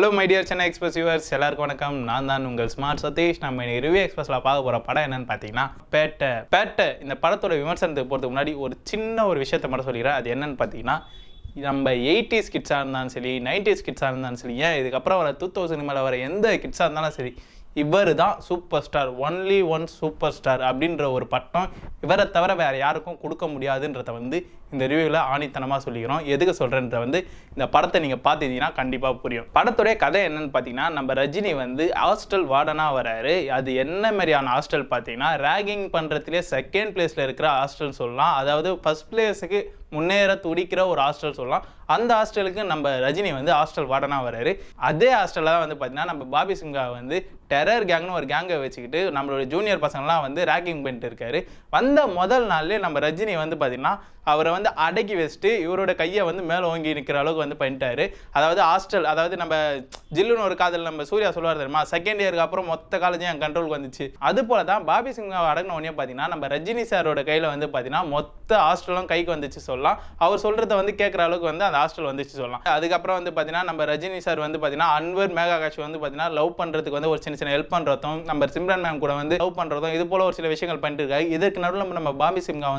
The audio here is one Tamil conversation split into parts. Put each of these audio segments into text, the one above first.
Hello my dear Chennai Express viewers, எல்லாருக்கும் வணக்கம். நான் தான் உங்கள் ஸ்மார்ட் சதீஷ். நம்ம இன்னைக்கு ரிவ்யூ எக்ஸ்பிரஸ்ல பார்க்க போற படம் என்னன்னு பார்த்தீங்கன்னா பேட்ட. இந்த படத்தோட விமர்சனத்துக்கு போறதுக்கு முன்னாடி ஒரு சின்ன ஒரு விஷயத்தை மட்டும் சொல்லிடுறேன். அது என்னன்னு பார்த்தீங்கன்னா, நம்ம 80s கிட்ஸாக இருந்தாலும் சரி, 90s கிட்ஸாக இருந்தாலும் சரி, ஏன் இதுக்கப்புறம் வர 2000 மேலே வர எந்த கிட்ஸாக இருந்தாலும் சரி, இவர் தான் super star, only one super star அப்படின்ற ஒரு பட்டம் இவரை தவிர வேறு யாருக்கும் கொடுக்க முடியாதுன்றத இந்த ரிவ்யூவில் ஆணித்தனமாக சொல்லிக்கிறோம். எதுக்கு சொல்கிறேன்றத இந்த படத்தை நீங்கள் பார்த்துட்டீங்கன்னா கண்டிப்பாக புரியும். படத்துடைய கதை என்னன்னு பார்த்தீங்கன்னா, நம்ம ரஜினி ஹாஸ்டல் வார்டனாக வராரு. அது என்ன மாதிரியான ஹாஸ்டல் பார்த்தீங்கன்னா, ரேகிங் பண்ணுறதுலேயே செகண்ட் பிளேஸில் இருக்கிற ஹாஸ்டல் சொல்லலாம். அதாவது ஃபர்ஸ்ட் பிளேஸுக்கு முன்னேற துடிக்கிற ஒரு ஹாஸ்டல் சொல்லலாம். அந்த ஹாஸ்டலுக்கு நம்ம ரஜினி ஹாஸ்டல் வார்டனாக வராரு. அதே ஹாஸ்டலில் தான் பார்த்தீங்கன்னா, நம்ம பாபி சிங்கா டெரர் கேங்னு ஒரு கேங்கை வச்சுக்கிட்டு நம்மளோட ஜூனியர் பசங்கள்லாம் ரேக்கிங் பண்ணிட்டு இருக்காரு. வந்த முதல் நாள்லேயே நம்ம ரஜினி பார்த்தீங்கன்னா அவரை அடக்கி வச்சுட்டு இவரோட கையை மேலே ஓங்கி நிற்கிற அளவுக்கு பண்ணிட்டாரு. அதாவது ஹாஸ்டல், அதாவது நம்ம ஜில்லுன்னு ஒரு காதல் நம்ம சூர்யா சொல்லுவார் தெரியுமா, செகண்ட் இயருக்கு அப்புறம் மொத்த காலேஜும் என் கண்ட்ரோலுக்கு வந்துச்சு. அது போல தான் பாபி சிங்காவை அடங்கின உடனே பார்த்தீங்கன்னா நம்ம ரஜினி சாரோட கையில் பார்த்தீங்கன்னா மொத்த ஹாஸ்டலும் கைக்கு வந்துச்சு சொல்லலாம். அவர் சொல்கிறத கேட்குற அளவுக்கு அந்த ஹாஸ்டல் வந்துச்சு சொல்லலாம். அதுக்கப்புறம் பார்த்தீங்கன்னா நம்ம ரஜினி சார் பார்த்தீங்கன்னா அன்வர் மேகா காஷ் பார்த்தீங்கன்னா லவ் பண்ணுறதுக்கு ஒரு சின்ன ஹெல்ப் பண்ணுறதும், நம்ம சிம்ரன் மேம் கூட லவ் பண்ணுறதும், இது போல ஒரு சில விஷயங்கள் பண்ணிட்டு இருக்காரு. இதற்கு நடுவில் நம்ம பாபி சிங்கா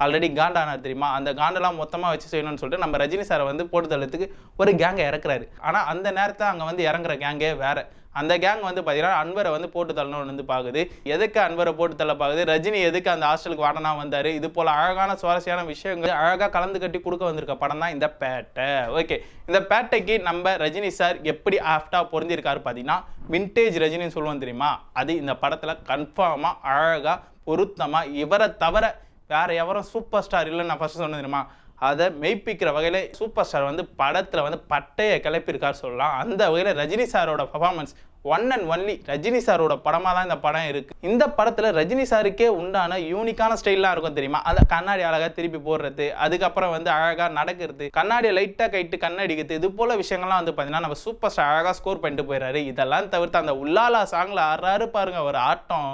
ஆல்ரெடி காண்டானார் தெரியுமா, அந்த காண்டெல்லாம் மொத்தமாக வச்சு செய்யணும்னு சொல்லிட்டு நம்ம ரஜினி சாரை போட்டு தள்ளத்துக்கு ஒரு கேங்கை இறக்குறாரு. ஆனால் அந்த நேரத்தை அங்கே இறங்குற கேங்கே வேற. அந்த கேங் பார்த்தீங்கன்னா அன்வரை போட்டு தள்ளணும்னு பார்க்குது. எதுக்கு அன்வரை போட்டு தள்ள பார்க்குது, ரஜினி எதுக்கு அந்த ஹாஸ்டலுக்கு வாடனா வந்தார், இது போல் அழகான சுவாரஸ்யமான விஷயங்கள் அழகாக கலந்து கட்டி கொடுக்க வந்திருக்க படம் தான் இந்த பேட்டை. ஓகே, இந்த பேட்டைக்கு நம்ம ரஜினி சார் எப்படி ஆஃப்டாக பொருந்திருக்காரு பார்த்தீங்கன்னா, வின்டேஜ் ரஜினின்னு சொல்லுவோம் தெரியுமா, அது இந்த படத்தில் கன்ஃபார்மாக அழகாக பொருத்தமாக இவரை தவிர வேறு எவரும் சூப்பர் ஸ்டார் இல்லைன்னு நான் ஃபஸ்ட்டு சொன்னது தெரியுமா, அதை மெய்ப்பிக்கிற வகையில் சூப்பர் ஸ்டார் படத்தில் பட்டையை கிளப்பியிருக்காரு சொல்லலாம். அந்த வகையில் ரஜினி சாரோட performance one and only Rajini சாரோட படமாக தான் இந்த படம் இருக்குது. இந்த படத்தில் ரஜினி சாருக்கே உண்டான யூனிக்கான ஸ்டைல்லாம் இருக்கும் தெரியுமா, அதை கண்ணாடி அழகாக திருப்பி போடுறது, அதுக்கப்புறம் அழகாக நடக்கிறது, கண்ணாடியை லைட்டாக கைட்டு கண்ணடிக்கிறது, இது போல் விஷயங்கள்லாம் பார்த்தீங்கன்னா நம்ம சூப்பர் ஸ்டார் அழகாக ஸ்கோர் பண்ணிட்டு போயிடுறாரு. இதெல்லாம் தவிர்த்து அந்த உள்ளாலா சாங்கில் ஆறாரு பாருங்க ஒரு ஆட்டம்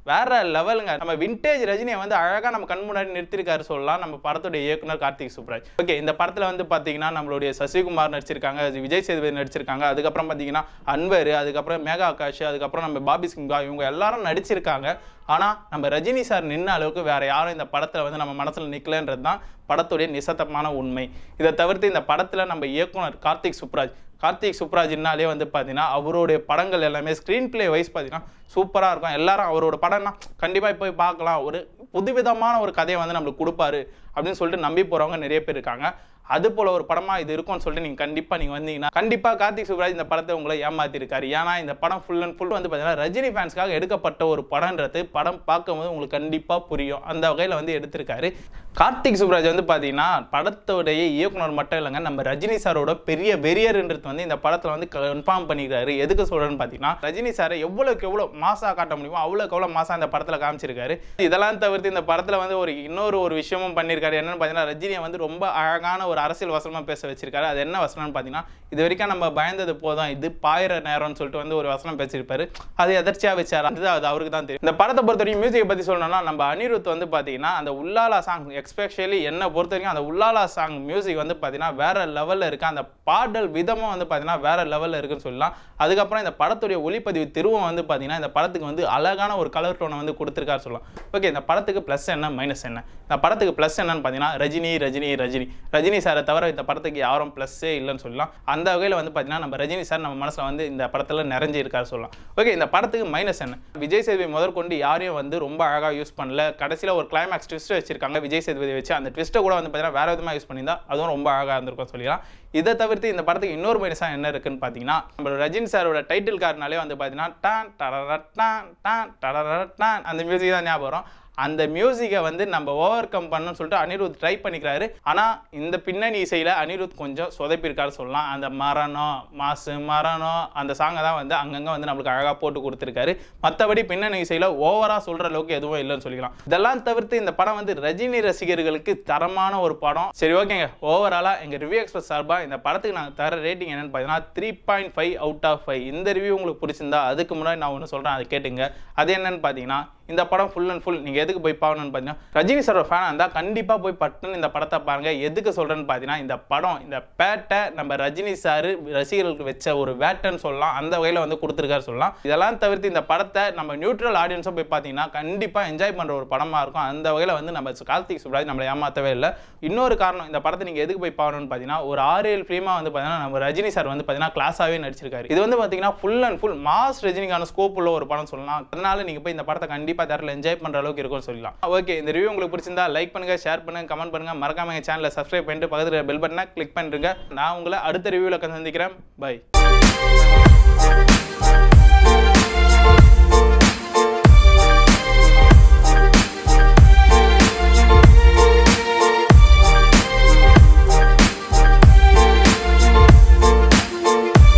வேற லெவலுங்க. நம்ம வின்டேஜ் ரஜினியை அழகாக நம்ம கண் முன்னாடி நிறுத்திருக்காரு சொல்லலாம் நம்ம படத்துடைய இயக்குனர் கார்த்திக் சுப்ராஜ். ஓகே, இந்த படத்தில் பார்த்தீங்கன்னா நம்மளுடைய சசிகுமார் நடிச்சிருக்காங்க, விஜய் சேதுபதி நடிச்சிருக்காங்க, அதுக்கப்புறம் பார்த்தீங்கன்னா அன்வர், அதுக்கப்புறம் மேகா ஆகாஷ், அதுக்கப்புறம் நம்ம பாபி சிங்கா, இவங்க எல்லாரும் நடிச்சிருக்காங்க. ஆனால் நம்ம ரஜினி சார் நின்ன அளவுக்கு வேற யாரும் இந்த படத்தில் நம்ம மனசில் நிற்கலன்றது தான் படத்துடைய நிசத்தமான உண்மை. இதை தவிர்த்து இந்த படத்தில் நம்ம இயக்குனர் கார்த்திக் சுப்ராஜ்னாலே பார்த்தீங்கன்னா அவருடைய படங்கள் எல்லாமே ஸ்க்ரீன் பிளே வைஸ் பார்த்தீங்கன்னா சூப்பராக இருக்கும். எல்லாரும் அவரோட படம்னா கண்டிப்பாக போய் பார்க்கலாம், ஒரு புதுவிதமான ஒரு கதையை நம்மளுக்கு கொடுப்பாரு அப்படின்னு சொல்லிட்டு நம்பி போகிறவங்க நிறைய பேர் இருக்காங்க. அது போல ஒரு படமாக இது இருக்கும்னு சொல்லிட்டு நீங்கள் கண்டிப்பாக வந்தீங்கன்னா கண்டிப்பாக கார்த்திக் சுப்ராஜ் இந்த படத்தை உங்களை ஏமாற்றிருக்காரு. ஏன்னா இந்த படம் ஃபுல் அண்ட் ஃபுல் பார்த்தீங்கன்னா ரஜினி ஃபேன்ஸ்க்காக எடுக்கப்பட்ட ஒரு படம்ன்றது படம் பார்க்கும்போது உங்களுக்கு கண்டிப்பாக புரியும். அந்த வகையில் எடுத்திருக்காரு. கார்த்திக் சுப்ராஜ் பார்த்தீங்கன்னா படத்தோடைய இயக்குனர் மட்டும் இல்லைங்க, நம்ம ரஜினி சாரோட பெரிய வெறியர்ன்றது இந்த படத்தில் கன்ஃபார்ம் பண்ணிக்கிறாரு. எதுக்கு சொல்கிறேன்னு பார்த்தீங்கன்னா, ரஜினி சாரை எவ்வளோக்கு எவ்வளோ மாசாக காட்ட முடியுமோ அவ்வளோக்கு எவ்வளோ மாசாக இந்த படத்தில் காமிச்சிருக்காரு. இதெல்லாம் தவிர்த்து இந்த படத்தில் இன்னொரு விஷயமும் பண்ணியிருக்காரு. என்னன்னு பார்த்தீங்கன்னா, ரஜினியை ரொம்ப அழகான ஒரு அரசியல் வசனமாக பேச வச்சிருக்காரு. அது என்ன வசனம்னு பார்த்தீங்கன்னா, இது வரைக்கும் நம்ம பயந்தது போதும், இது பாயிர நேரம்னு சொல்லிட்டு ஒரு வசனம் பேசியிருப்பாரு. அது எதர்ச்சியாக வச்சார், அது அவருக்கு தான் தெரியும். இந்த படத்தை பொறுத்த வரைக்கும் மியூசிக்கை பற்றி சொல்லணும்னா, நம்ம அனிருத் பார்த்தீங்கன்னா அந்த உள்ளாலா சாங், எஸ்பெஷலி என்ன பொறுத்த வரைக்கும் அந்த உள்ளாலா சாங் மியூசிக் பார்த்தீங்கன்னா வேற லெவலில் இருக்கு. அந்த பாடல் விதமும் பார்த்தீங்கன்னா வேற லெவலில் இருக்குன்னு சொல்லலாம். அதுக்கப்புறம் இந்த படத்துடைய ஒளிப்பதிவு திருவம் பார்த்தீங்கன்னா இந்த படத்துக்கு அழகான ஒரு கலர் டோனை கொடுத்துருக்காரு சொல்லலாம். ஓகே, இந்த படத்துக்கு ப்ளஸ் என்ன மைனஸ் என்ன? இந்த படத்துக்கு ப்ளஸ் என்னன்னு பார்த்தீங்கன்னா, ரஜினி சாரை தவிர இந்த படத்துக்கு யாரும் ப்ளஸ்ஸே இல்லைன்னு சொல்லலாம். அந்த வகையில் பார்த்தீங்கன்னா நம்ம ரஜினி சார் நம்ம மனசில் இந்த படத்தில் நிறைஞ்சு இருக்காரு சொல்லலாம். ஓகே, இந்த படத்துக்கு மைனஸ் என்ன? விஜய் சேதுபதி முதற்கொண்டு யாரையும் ரொம்ப அழகாக யூஸ் பண்ணல. கடைசியில் ஒரு கிளைமேக்ஸ் ட்விஸ்ட் வச்சிருக்காங்க விஜய் சேதுபதி வச்சு. அந்த ட்விஸ்ட்டை கூட பார்த்தீங்கன்னா வேற விதமாக யூஸ் பண்ணியிருந்தா அதுவும் ரொம்ப அழகாக இருந்திருக்கும் சொல்லலாம். இதை தவிர்த்து இந்த படத்துக்கு இன்னொரு மைனஸாக என்ன இருக்குன்னு பார்த்தீங்கன்னா, நம்ம ரஜினி சாரோட டைட்டில் கார்னாலே பார்த்தீங்கன்னா டான் டரரட்டான் டான் டரரட்டான் அந்த மியூசிக் தான் ஞாபகம் வரும். அந்த மியூசிக்கை நம்ம ஓவர் கம் பண்ணணும்னு சொல்லிட்டு அனிருத் ட்ரை பண்ணிக்கிறாரு. ஆனால் இந்த பின்னணி இசையில் அனிருத் கொஞ்சம் சொதப்பிருக்காரு சொல்லலாம். அந்த மரணம் அந்த சாங்கை தான் அங்கங்கே நம்மளுக்கு அழகாக போட்டு கொடுத்துருக்காரு. மற்றபடி பின்னணி இசையில் ஓவராக சொல்கிற அளவுக்கு எதுவும் இல்லைன்னு சொல்லிக்கலாம். இதெல்லாம் தவிர்த்து இந்த படம் ரஜினி ரசிகர்களுக்கு தரமான ஒரு படம். சரி, ஓகேங்க, ஓவராலாக எங்கள் ரிவ்யூ எக்ஸ்பிரஸ் சார்பாக இந்த படத்துக்கு நாங்கள் தர ரேட்டிங் என்னென்னு பார்த்தீங்கன்னா 3.5 out of 5. இந்த ரிவ்யூ உங்களுக்கு பிடிச்சிருந்தா அதுக்கு முன்னாடி நான் ஒன்று சொல்கிறேன், அதை கேட்டுங்க. அது என்னன்னு பார்த்தீங்கன்னா, இந்த படம் ஃபுல் அண்ட் ஃபுல் நீங்கள் எதுக்கு போய் பார்க்கணும்னு பார்த்தீங்கன்னா ரஜினி சாரோட ஃபேனாக இருந்தால் கண்டிப்பாக போய் பட்டுன்னு இந்த படத்தை பாருங்கள். எதுக்கு சொல்கிறேன்னு பார்த்தீங்கன்னா இந்த படம் இந்த பேட்டை நம்ம ரஜினி சார் ரசிகர்களுக்கு வச்ச ஒரு வேட்டைன்னு சொல்லலாம், அந்த வகையில் வந்து கொடுத்துருக்காரு சொல்லலாம். இதெல்லாம் தவிர்த்து இந்த படத்தை நம்ம நியூட்ரல் ஆடியன்ஸும் போய் பார்த்தீங்கன்னா கண்டிப்பாக என்ஜாய் பண்ணுற ஒரு படமாக இருக்கும். அந்த வகையில் வந்து நம்ம கார்த்திக் சுப்ராஜ் நம்மளை ஏமாற்றவே இல்லை. இன்னொரு காரணம், இந்த படத்தை நீங்கள் எதுக்கு போய் பார்க்கணும்னு பார்த்தீங்கன்னா ஒரு 6-7 ஃபிலிமாக வந்து பார்த்தீங்கன்னா நம்ம ரஜினி சார் வந்து பார்த்தீங்கன்னா கிளாஸாகவே நடிச்சிருக்காரு. இது வந்து பார்த்தீங்கன்னா ஃபுல் அண்ட் ஃபுல் மாஸ் ரஜினிக்கான ஸ்கோப் உள்ள ஒரு படம் சொல்லலாம். அதனால நீங்கள் போய் இந்த படத்தை கண்டிப்பாக தேட்டரில் என்ஜாய் பண்ணுற அளவுக்கு இருக்கும்னு சொல்லலாம். ஓகே, இந்த ரிவ்யூ உங்களுக்கு பிடிச்சிருந்தா லைக் பண்ணுங்க, ஷேர் பண்ணுங்க, கமெண்ட் பண்ணுங்க, மறக்காம எங்கள் சேனலை சப்ஸ்கிரைப் பண்ணிட்டு பக்கத்தில் பெல் பட்டனை கிளிக் பண்ணிருங்க. நான் உங்களை அடுத்த ரிவ்யூவில் சந்திக்கிறேன். பை.